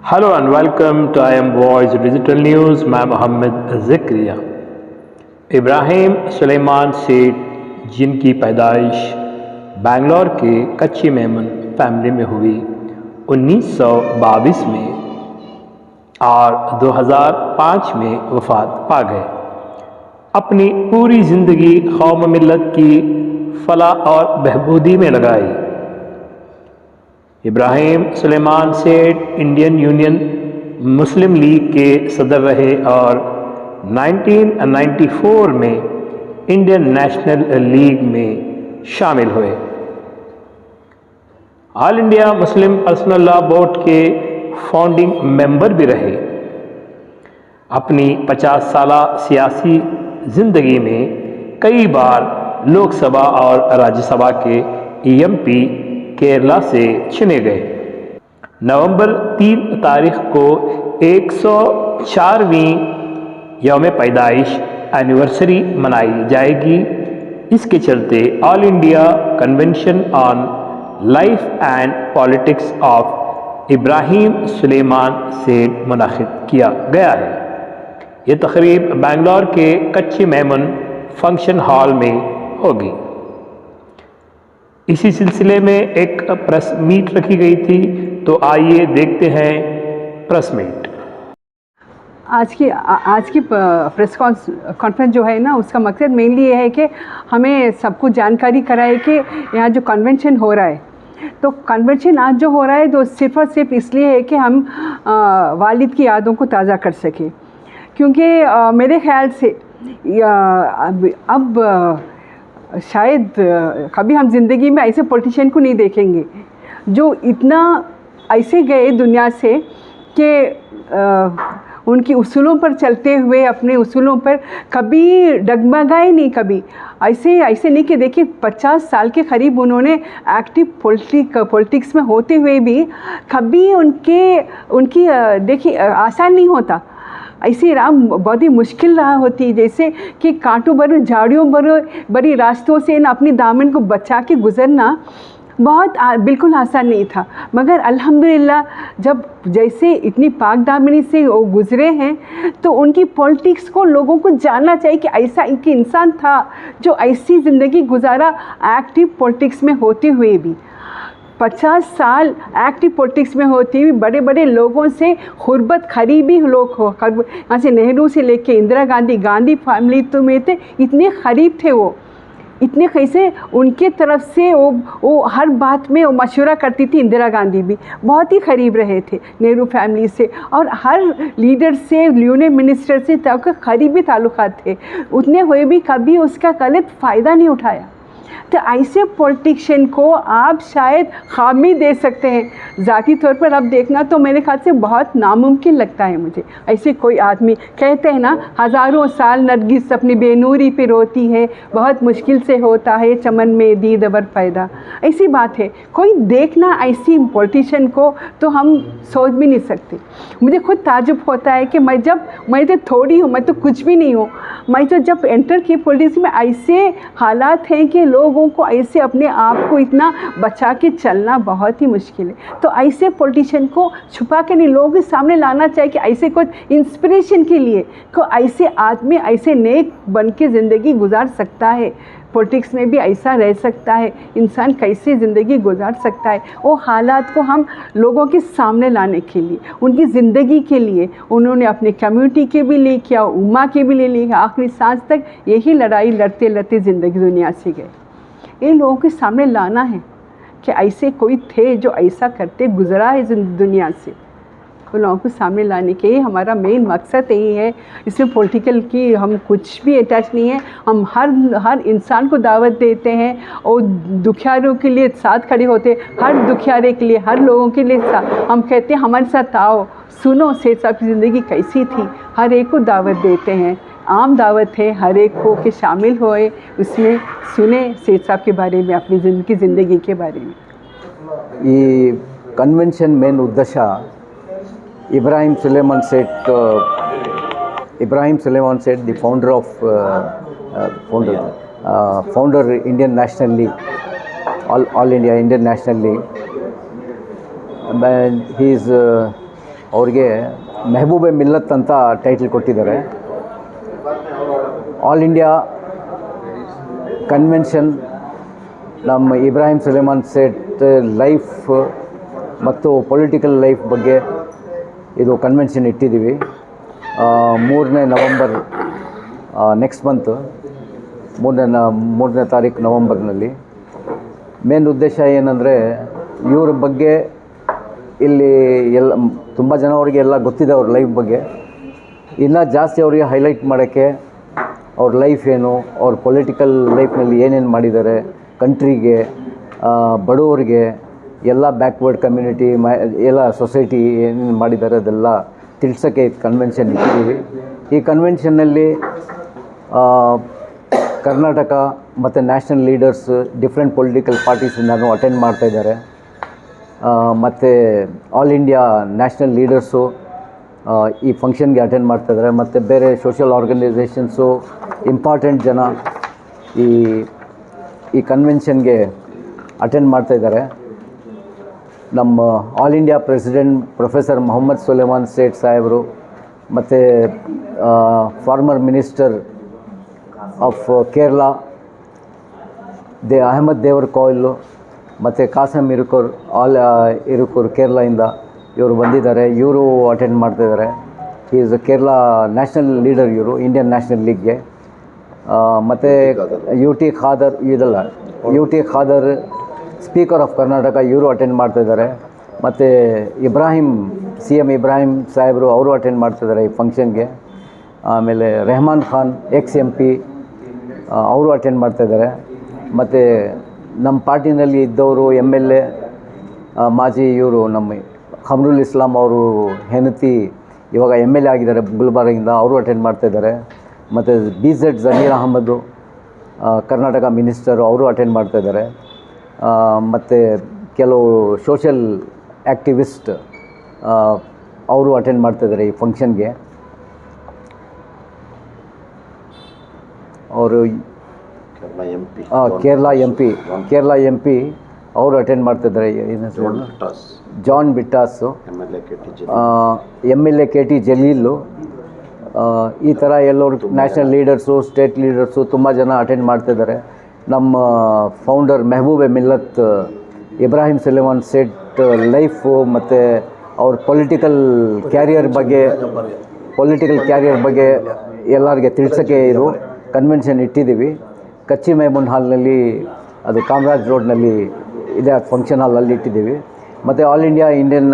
Hello and welcome to IM Voice Digital News. मैं मोहम्मद ज़िक्रिया। इब्राहिम सुलेमान सेठ, जिनकी पैदाइश बेंगलोर के कच्ची मेमन फैमिली में हुई 1922 में और 2005 में वफ़ात पा गए। अपनी पूरी ज़िंदगी कौम मिल्लत की फलाह और बहबूदी में लगाई। इब्राहिम सुलेमान सेठ इंडियन यूनियन मुस्लिम लीग के सदर रहे और 1994 में इंडियन नेशनल लीग में शामिल हुए। All India Muslim personal law board के फाउंडिंग मेंबर भी रहे। अपनी 50 साला सियासी ज़िंदगी में कई बार लोकसभा और राज्यसभा के एमपी केरला से चुने गए। नवंबर 3 तारीख को 104वीं यौम पैदाइश एनिवर्सरी मनाई जाएगी। इसके चलते all India convention on life and politics of Ibrahim Sulaiman Sait मुनक़िद किया गया है। ये तकरीब बेंगलोर के कच्ची मेमन फंक्शन हॉल में होगी। इसी सिलसिले में एक प्रेस मीट रखी गई थी, तो आइए देखते हैं प्रेस मीट। आज की प्रेस कॉन्फ्रेंस जो है ना, उसका मकसद मेनली ये है कि हमें सबको जानकारी कराए कि यहाँ जो कन्वेंशन हो रहा है, तो कन्वेंशन आज जो हो रहा है तो सिर्फ़ और सिर्फ इसलिए है कि हम वालिद की यादों को ताज़ा कर सकें। क्योंकि मेरे ख़्याल से अब शायद कभी हम ज़िंदगी में ऐसे पॉलिटिशियन को नहीं देखेंगे जो इतना ऐसे गए दुनिया से कि उनकी उसूलों पर चलते हुए अपने उसूलों पर कभी डगमगाए नहीं। कभी ऐसे नहीं कि देखिए 50 साल के करीब उन्होंने एक्टिव पॉलिटिक्स में होते हुए भी कभी उनकी देखिए आसान नहीं होता। ऐसी राह बहुत ही मुश्किल राह होती है, जैसे कि कांटों भरे झाड़ियों भरी रास्तों से न अपनी दामन को बचा के गुज़रना बहुत बिल्कुल आसान नहीं था। मगर अल्हम्दुलिल्लाह जब जैसे इतनी पाक दामनी से वो गुज़रे हैं, तो उनकी पॉलिटिक्स को लोगों को जानना चाहिए कि ऐसा एक इंसान था जो ऐसी ज़िंदगी गुजारा एक्टिव पॉलिटिक्स में होते हुए भी। 50 साल एक्टिव पॉलिटिक्स में होती हुई बड़े बड़े लोगों से खुरबत करीबी लोग हो, यहाँ से नेहरू से लेके इंदिरा गांधी फैमिली तो में थे, इतने करीब थे वो, इतने कैसे उनके तरफ से वो हर बात में वो मशवरा करती थी। इंदिरा गांधी भी बहुत ही करीब रहे थे नेहरू फैमिली से, और हर लीडर से, यूनियन मिनिस्टर से तक करीबी ताल्लुकात थे। उतने हुए भी कभी उसका गलत फ़ायदा नहीं उठाया। तो ऐसे पॉलिटिशियन को आप शायद खामी दे सकते हैं। ज़ाती तौर पर अब देखना तो मेरे ख्याल से बहुत नामुमकिन लगता है मुझे। ऐसे कोई आदमी, कहते हैं ना, हज़ारों साल नरगिस अपनी बेनूरी पे रोती है, बहुत मुश्किल से होता है चमन में दीद अबर पैदा। ऐसी बात है, कोई देखना ऐसी पॉलिटिशियन को तो हम सोच भी नहीं सकते। मुझे खुद ताजुब होता है कि मैं तो थोड़ी हूँ, मैं तो कुछ भी नहीं हूँ। मैं तो जब एंटर की पॉलिटिक्स में ऐसे हालात हैं कि लोगों को ऐसे अपने आप को इतना बचा के चलना बहुत ही मुश्किल है। तो ऐसे पॉलिटिशियन को छुपा के नहीं, लोगों के सामने लाना चाहिए कि ऐसे कुछ इंस्पिरेशन के लिए को ऐसे आदमी ऐसे नेक बन के ज़िंदगी गुजार सकता है, पॉलिटिक्स में भी ऐसा रह सकता है, इंसान कैसे ज़िंदगी गुजार सकता है। वो हालात को हम लोगों के सामने लाने के लिए, उनकी ज़िंदगी के लिए उन्होंने अपने कम्युनिटी के भी लिए किया, उम्मा के भी लिए लिया, आखिरी सांस तक यही लड़ाई लड़ते लड़ते ज़िंदगी दुनिया से गए। ये लोगों के सामने लाना है कि ऐसे कोई थे जो ऐसा करते गुजरा है दुनिया से, तो लोगों को सामने लाने के ही हमारा मेन मकसद यही है। इसमें पॉलिटिकल की हम कुछ भी अटैच नहीं है। हम हर इंसान को दावत देते हैं और दुखियारों के लिए साथ खड़े होते हैं, हर दुखियारे के लिए, हर लोगों के लिए हम कहते हैं हमारे साथ आओ, सुनो सेठ साहब की ज़िंदगी कैसी थी। हर एक को दावत देते हैं, आम दावत है हर एक को कि शामिल होए, उसमें सुने सेठ साहब के बारे में, अपनी ज़िंदगी के बारे में। ये कन्वेंशन मेन उद्देश्य Ibrahim Suleiman Seth, the founder of founder Indian National League, All India Indian National League, and he is ಅವ್ರಿಗೆ ಮೆಹಬೂಬೆ ಮಿಲ್ಲತ್ ಅಂತ ಟೈಟಲ್ ಕೊಟ್ಟಿದ್ದಾರೆ. ಆಲ್ ಇಂಡಿಯಾ ಕನ್ವೆನ್ಷನ್ ನಮ್ಮ ಇಬ್ರಾಹಿಂ ಸುಲೇಮಾನ್ ಸೇಠ್ ಲೈಫ್ ಮತ್ತು ಪೊಲಿಟಿಕಲ್ ಲೈಫ್ ಬಗ್ಗೆ ಇದು ಕನ್ವೆನ್ಷನ್ ಇಟ್ಟಿದ್ದೀವಿ. 3ನೇ ನವಂಬರ್ ನೆಕ್ಸ್ಟ್ ಮಂತ್ 3ನೇ ತಾರೀಕು ನವಂಬರ್ನಲ್ಲಿ. ಮೇನ್ ಉದ್ದೇಶ ಏನಂದರೆ ಇವ್ರ ಬಗ್ಗೆ ಇಲ್ಲಿ ಎಲ್ಲ ತುಂಬ ಜನ ಅವರಿಗೆ ಎಲ್ಲ ಗೊತ್ತಿದೆ ಅವ್ರ ಲೈಫ್ ಬಗ್ಗೆ. ಇನ್ನೂ ಜಾಸ್ತಿ ಅವರಿಗೆ ಹೈಲೈಟ್ ಮಾಡೋಕ್ಕೆ ಅವ್ರ ಲೈಫ್ ಏನು, ಅವ್ರ ಪೊಲಿಟಿಕಲ್ ಲೈಫ್ನಲ್ಲಿ ಏನೇನು ಮಾಡಿದ್ದಾರೆ, ಕಂಟ್ರಿಗೆ, ಬಡವರಿಗೆ, ಎಲ್ಲ ಬ್ಯಾಕ್ವರ್ಡ್ ಕಮ್ಯುನಿಟಿ ಎಲ್ಲ ಸೊಸೈಟಿ ಏನೇನು ಮಾಡಿದ್ದಾರೆ ಅದೆಲ್ಲ ತಿಳಿಸೋಕ್ಕೆ ಕನ್ವೆನ್ಷನ್ ಇಟ್ಟಿದ್ದೀವಿ. ಈ ಕನ್ವೆನ್ಷನ್ನಲ್ಲಿ ಕರ್ನಾಟಕ ಮತ್ತು ನ್ಯಾಷನಲ್ ಲೀಡರ್ಸ್ ಡಿಫ್ರೆಂಟ್ ಪೊಲಿಟಿಕಲ್ ಪಾರ್ಟೀಸಿಂದನೂ ಅಟೆಂಡ್ ಮಾಡ್ತಾಯಿದ್ದಾರೆ. ಮತ್ತು ಆಲ್ ಇಂಡಿಯಾ ನ್ಯಾಷನಲ್ ಲೀಡರ್ಸು ಈ ಫಂಕ್ಷನ್ಗೆ ಅಟೆಂಡ್ ಮಾಡ್ತಾಯಿದ್ದಾರೆ. ಮತ್ತು ಬೇರೆ ಸೋಷಿಯಲ್ ಆರ್ಗನೈಸೇಷನ್ಸು ಇಂಪಾರ್ಟೆಂಟ್ ಜನ ಈ ಕನ್ವೆನ್ಷನ್ಗೆ ಅಟೆಂಡ್ ಮಾಡ್ತಾಯಿದ್ದಾರೆ. ನಮ್ಮ all India president professor Mohammed Sulaiman Sait ಸಾಹೇಬರು ಮತ್ತು former minister of Kerala Ahamed Devarkovil ಮತ್ತು ಕಾಸಮ್ ಇರುಕೂರ್ ಕೇರಳದಿಂದ ಇವರು ಬಂದಿದ್ದಾರೆ. ಇವರು ಅಟೆಂಡ್ ಮಾಡ್ತಾಯಿದ್ದಾರೆ. ಈಸ್ ಕೇರಳ ನ್ಯಾಷನಲ್ ಲೀಡರ್ ಇವರು ಇಂಡಿಯನ್ ನ್ಯಾಷನಲ್ ಲೀಗ್ಗೆ. ಮತ್ತು U T Khader speaker of Karnataka ಇವರು ಅಟೆಂಡ್ ಮಾಡ್ತಾಯಿದ್ದಾರೆ. ಮತ್ತು CM ಇಬ್ರಾಹಿಂ ಸಾಹೇಬರು ಅವರು ಅಟೆಂಡ್ ಮಾಡ್ತಾಯಿದ್ದಾರೆ ಈ ಫಂಕ್ಷನ್ಗೆ. ಆಮೇಲೆ ರೆಹಮಾನ್ ಖಾನ್ MP ಅವರು ಅಟೆಂಡ್ ಮಾಡ್ತಾಯಿದ್ದಾರೆ. ಮತ್ತು ನಮ್ಮ ಪಾರ್ಟಿನಲ್ಲಿ ಇದ್ದವರು MLA ಮಾಜಿ ಇವರು ನಮ್ಮ ಖಮ್ರುಲ್ ಇಸ್ಲಾಂ ಅವರು ಹೆಂಡತಿ ಇವಾಗ MLA ಆಗಿದ್ದಾರೆ ಗುಲ್ಬರ್ಗಿಂದ, ಅವರು ಅಟೆಂಡ್ ಮಾಡ್ತಾಯಿದ್ದಾರೆ. ಮತ್ತು BZ ಜಮೀರ್ ಅಹಮದ್ ಕರ್ನಾಟಕ ಮಿನಿಸ್ಟರು ಅವರು ಅಟೆಂಡ್ ಮಾಡ್ತಾಯಿದ್ದಾರೆ. ಮತ್ತು ಕೆಲವು ಸೋಷಿಯಲ್ ಆ್ಯಕ್ಟಿವಿಸ್ಟ್ ಅವರು ಅಟೆಂಡ್ ಮಾಡ್ತಾಯಿದ್ದಾರೆ ಈ ಫಂಕ್ಷನ್ಗೆ. ಅವರು ಕೇರಳ MP ಅವರು ಅಟೆಂಡ್ ಮಾಡ್ತಿದ್ದಾರೆ. ಏನು ಹೆಸರು? ಜಾನ್ ಬಿಟ್ಟಾಸು, MLA KT ಜಲೀಲು, ಈ ಥರ ಎಲ್ಲರೂ ನ್ಯಾಷನಲ್ ಲೀಡರ್ಸು, ಸ್ಟೇಟ್ ಲೀಡರ್ಸು ತುಂಬ ಜನ ಅಟೆಂಡ್ ಮಾಡ್ತಿದ್ದಾರೆ. ನಮ್ಮ ಫೌಂಡರ್ ಮೆಹಬೂಬೆ ಮಿಲ್ಲತ್ ಇಬ್ರಾಹಿಂ ಸುಲೇಮಾನ್ ಸೇಠ್ ಲೈಫು ಮತ್ತು ಅವ್ರ ಪೊಲಿಟಿಕಲ್ ಕ್ಯಾರಿಯರ್ ಬಗ್ಗೆ ಎಲ್ಲರಿಗೆ ತಿಳಿಸೋಕ್ಕೆ ಇದು ಕನ್ವೆನ್ಷನ್ ಇಟ್ಟಿದ್ದೀವಿ. ಕಚ್ಚಿ ಮೈಮೂನ್ ಹಾಲ್ನಲ್ಲಿ, ಅದು ಕಾಮರಾಜ್ ರೋಡ್ನಲ್ಲಿ ಇದೆ, ಫಂಕ್ಷನ್ ಹಾಲಲ್ಲಿ ಇಟ್ಟಿದ್ದೀವಿ. ಮತ್ತು ಆಲ್ ಇಂಡಿಯಾ ಇಂಡಿಯನ್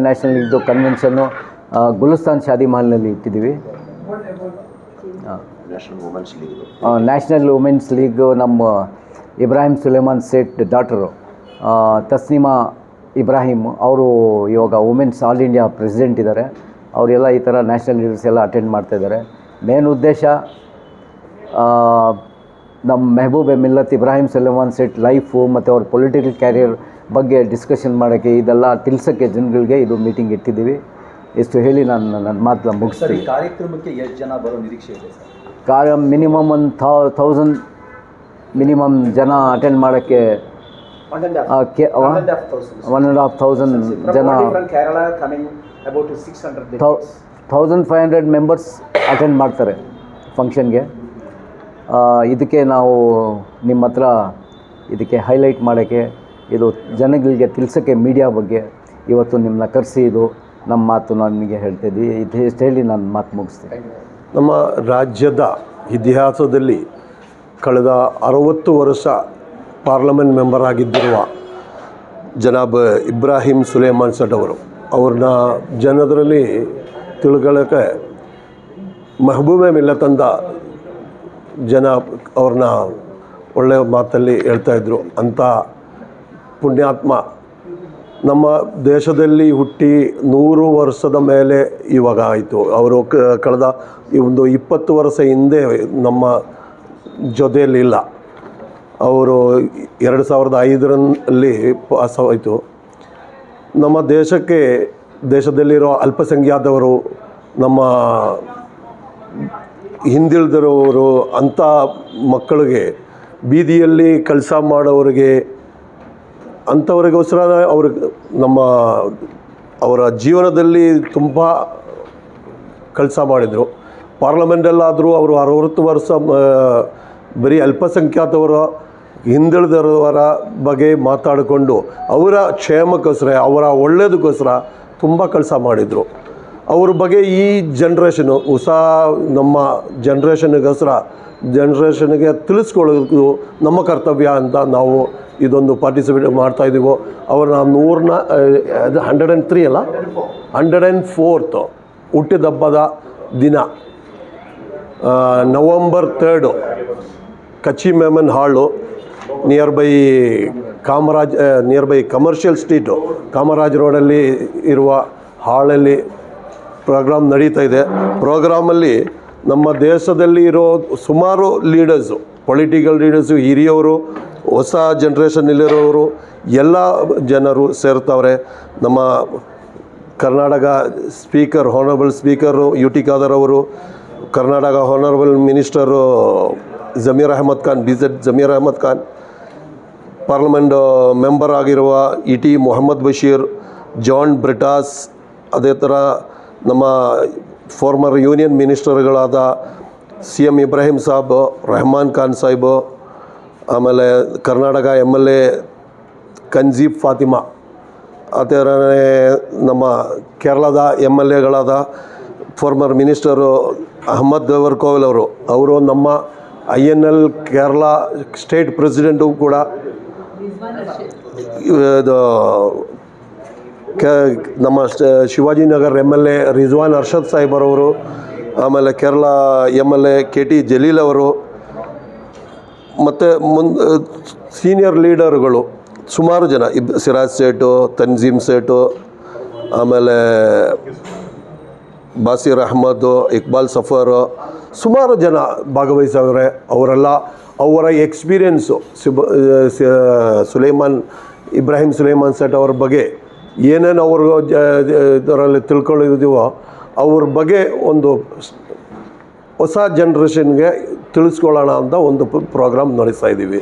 ನ್ಯಾಷನಲ್ ಇದು ಕನ್ವೆನ್ಷನ್ನು ಗುಲಿಸ್ತಾನ್ ಶಾದಿ ಮಹಲ್ನಲ್ಲಿ ಇಟ್ಟಿದ್ದೀವಿ. ನ್ಯಾಷನಲ್ ವುಮೆನ್ಸ್ ಲೀಗ್ ನಮ್ಮ ಇಬ್ರಾಹಿಂ ಸುಲೇಮಾನ್ ಸೇಠ್ ಡಾಟರು ತಸ್ನಿಮಾ ಇಬ್ರಾಹಿಂ ಅವರು ಇವಾಗ ವುಮೆನ್ಸ್ ಆಲ್ ಇಂಡಿಯಾ ಪ್ರೆಸಿಡೆಂಟ್ ಇದ್ದಾರೆ. ಅವರೆಲ್ಲ ಈ ಥರ ನ್ಯಾಷನಲ್ ಲೀಡರ್ಸ್ ಎಲ್ಲ ಅಟೆಂಡ್ ಮಾಡ್ತಾಯಿದ್ದಾರೆ. ಮೇನ್ ಉದ್ದೇಶ ನಮ್ಮ ಮೆಹಬೂಬೆ ಮಿಲ್ಲತ್ ಇಬ್ರಾಹಿಂ ಸುಲೇಮಾನ್ ಸೇಠ್ ಲೈಫು ಮತ್ತು ಅವ್ರ ಪೊಲಿಟಿಕಲ್ ಕ್ಯಾರಿಯರ್ ಬಗ್ಗೆ ಡಿಸ್ಕಷನ್ ಮಾಡೋಕ್ಕೆ, ಇದೆಲ್ಲ ತಿಳಿಸೋಕ್ಕೆ ಜನಗಳಿಗೆ ಇದು ಮೀಟಿಂಗ್ ಇಟ್ಟಿದ್ದೀವಿ. ಇಷ್ಟು ಹೇಳಿ ನಾನು ನನ್ನ ಮಾತು ಮುಗಿಸ್ತೀನಿ. ಕಾರ್ಯಕ್ರಮಕ್ಕೆ ಎಷ್ಟು ಜನ ಬರೋ ನಿರೀಕ್ಷೆ ಇದೆ ಸರ್? ಮಿನಿಮಮ್ 1,000 ಮಿನಿಮಮ್ ಜನ ಅಟೆಂಡ್ ಮಾಡೋಕ್ಕೆ 1,500 ಜನ, 1,500 ಮೆಂಬರ್ಸ್ ಅಟೆಂಡ್ ಮಾಡ್ತಾರೆ ಫಂಕ್ಷನ್ಗೆ. ಇದಕ್ಕೆ ನಾವು ನಿಮ್ಮ ಹತ್ರ ಇದಕ್ಕೆ ಹೈಲೈಟ್ ಮಾಡೋಕ್ಕೆ, ಇದು ಜನಗಳಿಗೆ ತಿಳಿಸೋಕ್ಕೆ ಮೀಡಿಯಾ ಬಗ್ಗೆ ಇವತ್ತು ನಿಮ್ಮನ್ನ ಕರೆಸಿ ಇದು ನಮ್ಮ ಮಾತು ನಿಮಗೆ ಹೇಳ್ತಾಯಿದ್ವಿ. ಇಷ್ಟು ಹೇಳಿ ನಾನು ಮಾತು ಮುಗಿಸ್ತೀನಿ. ನಮ್ಮ ರಾಜ್ಯದ ಇತಿಹಾಸದಲ್ಲಿ ಕಳೆದ 60 ವರ್ಷ ಪಾರ್ಲಿಮೆಂಟ್ ಮೆಂಬರ್ ಆಗಿದ್ದಿರುವ ಜನಾಬ್ ಇಬ್ರಾಹಿಂ ಸುಲೇಮಾನ್ ಸೇಠ್ ಅವ್ರನ್ನ ಜನರಲ್ಲಿ ತಿಳ್ಕೊಳ್ಳೋಕ್ಕೆ ಮೆಹಬೂಬೆ ಮಿಲ್ಲತಂದ ಜನ ಅವ್ರನ್ನ ಒಳ್ಳೆಯ ಮಾತಲ್ಲಿ ಹೇಳ್ತಾಯಿದ್ರು. ಅಂಥ ಪುಣ್ಯಾತ್ಮ ನಮ್ಮ ದೇಶದಲ್ಲಿ ಹುಟ್ಟಿ 100 ವರ್ಷದ ಮೇಲೆ ಇವಾಗ ಆಯಿತು. ಅವರು ಕಳೆದ ಒಂದು 20 ವರ್ಷ ಹಿಂದೆ ನಮ್ಮ ಜೊತೆಯಲ್ಲಿಲ್ಲ. ಅವರು 2005ರಲ್ಲಿ ಪಾಸ್ ಆಯಿತು. ನಮ್ಮ ದೇಶದಲ್ಲಿರೋ ಅಲ್ಪಸಂಖ್ಯಾತವರು, ನಮ್ಮ ಹಿಂದುಳಿದಿರೋರು, ಅಂಥ ಮಕ್ಕಳಿಗೆ, ಬೀದಿಯಲ್ಲಿ ಕೆಲಸ ಮಾಡೋರಿಗೆ, ಅಂಥವ್ರಿಗೋಸ್ಕರ ಅವರು ನಮ್ಮ ಅವರ ಜೀವನದಲ್ಲಿ ತುಂಬ ಕೆಲಸ ಮಾಡಿದರು. ಪಾರ್ಲಿಮೆಂಟಲ್ಲಾದರೂ ಅವರು 60 ವರ್ಷ ಬರೀ ಅಲ್ಪಸಂಖ್ಯಾತವರ ಹಿಂದುಳಿದವರ ಬಗ್ಗೆ ಮಾತಾಡಿಕೊಂಡು ಅವರ ಕ್ಷೇಮಕ್ಕೋಸ್ಕರ ಅವರ ಒಳ್ಳೆಯದಕ್ಕೋಸ್ಕರ ತುಂಬ ಕೆಲಸ ಮಾಡಿದರು. ಅವ್ರ ಬಗ್ಗೆ ಈ ಜನ್ರೇಷನು ಹೊಸ ನಮ್ಮ ಜನ್ರೇಷನ್ಗೆ ತಿಳಿಸ್ಕೊಳ್ಳೋದು ನಮ್ಮ ಕರ್ತವ್ಯ ಅಂತ ನಾವು ಇದೊಂದು ಪಾರ್ಟಿಸಿಪೇಟ್ ಮಾಡ್ತಾಯಿದ್ದೀವೋ. ಅವರ 103 ಅಲ್ಲ 104th ಹುಟ್ಟಿದಬ್ಬದ ದಿನ November 3rd ಕಚ್ಚಿ ಮೆಮನ್ ಹಾಲು near by commercial street Kamaraj ರೋಡಲ್ಲಿ ಇರುವ ಹಾಳಲ್ಲಿ ಪ್ರೋಗ್ರಾಮ್ ನಡೀತಾ ಇದೆ. ಪ್ರೋಗ್ರಾಮಲ್ಲಿ ನಮ್ಮ ದೇಶದಲ್ಲಿ ಇರೋ ಸುಮಾರು ಲೀಡರ್ಸು, ಪೊಲಿಟಿಕಲ್ ಲೀಡರ್ಸು, ಹಿರಿಯವರು, ಹೊಸ ಜನ್ರೇಷನ್ನಲ್ಲಿರೋರು ಎಲ್ಲ ಜನರು ಸೇರ್ತಾವ್ರೆ. ನಮ್ಮ Karnataka speaker honourable speaker UT Khader ಅವರು, Karnataka honourable minister Zameer Ahmed Khan, BZ Zameer Ahmed Khan, parliament member ಆಗಿರುವ ET ಮೊಹಮ್ಮದ್ ಬಶೀರ್, ಜಾನ್ ಬ್ರಿಟಾಸ್, ಅದೇ ಥರ ನಮ್ಮ ಫಾರ್ಮರ್ ಯೂನಿಯನ್ ಮಿನಿಸ್ಟರ್ಗಳಾದ CM ಇಬ್ರಾಹಿಂ ಸಾಬ್, ರೆಹಮಾನ್ ಖಾನ್ ಸಾಹಿಬು, ಆಮೇಲೆ ಕರ್ನಾಟಕ MLA ಕಂಜೀಬ್ ಫಾತಿಮಾ, ಅದೇ ಥರನೇ ನಮ್ಮ ಕೇರಳದ MLAಗಳಾದ ಫಾರ್ಮರ್ ಮಿನಿಸ್ಟರು ಅಹಮದ್ ದೇವರ್ಕೋವಿಲ್ ಅವರು ನಮ್ಮ INL ಕೇರಳ ಸ್ಟೇಟ್ ಪ್ರೆಸಿಡೆಂಟು ಕೂಡ, ಇದು ನಮ್ಮ ಶಿವಾಜಿನಗರ್ MLA ರಿಜ್ವಾನ್ ಅರ್ಷದ್ ಸಾಹಿಬರವರು, ಆಮೇಲೆ ಕೇರಳ MLA KT ಜಲೀಲ್ ಅವರು, ಮತ್ತು ಸೀನಿಯರ್ ಲೀಡರ್ಗಳು ಸುಮಾರು ಜನ, ಸಿರಾಜ್ ಸೇಠು, ತನ್ಜೀಮ್ ಸೇಠು, ಆಮೇಲೆ ಬಾಸಿರ್ ಅಹಮದ್, ಇಕ್ಬಾಲ್ ಸಫರು, ಸುಮಾರು ಜನ ಭಾಗವಹಿಸವ್ರೆ. ಅವರೆಲ್ಲ ಅವರ ಎಕ್ಸ್ಪೀರಿಯೆನ್ಸು ಇಬ್ರಾಹಿಂ ಸುಲೈಮಾನ್ ಸೇಠ್ ಅವ್ರ ಬಗ್ಗೆ ಏನೇನು ಅವರು ಇದರಲ್ಲಿ ತಿಳ್ಕೊಳ್ಳಿದ್ದೀವೋ ಅವ್ರ ಬಗ್ಗೆ ಒಂದು ಹೊಸ ಜನ್ರೇಷನ್ಗೆ ತಿಳಿಸ್ಕೊಳ್ಳೋಣ ಅಂತ ಒಂದು ಪ್ರೋಗ್ರಾಮ್ ನಡೆಸ್ತಾ ಇದ್ದೀವಿ.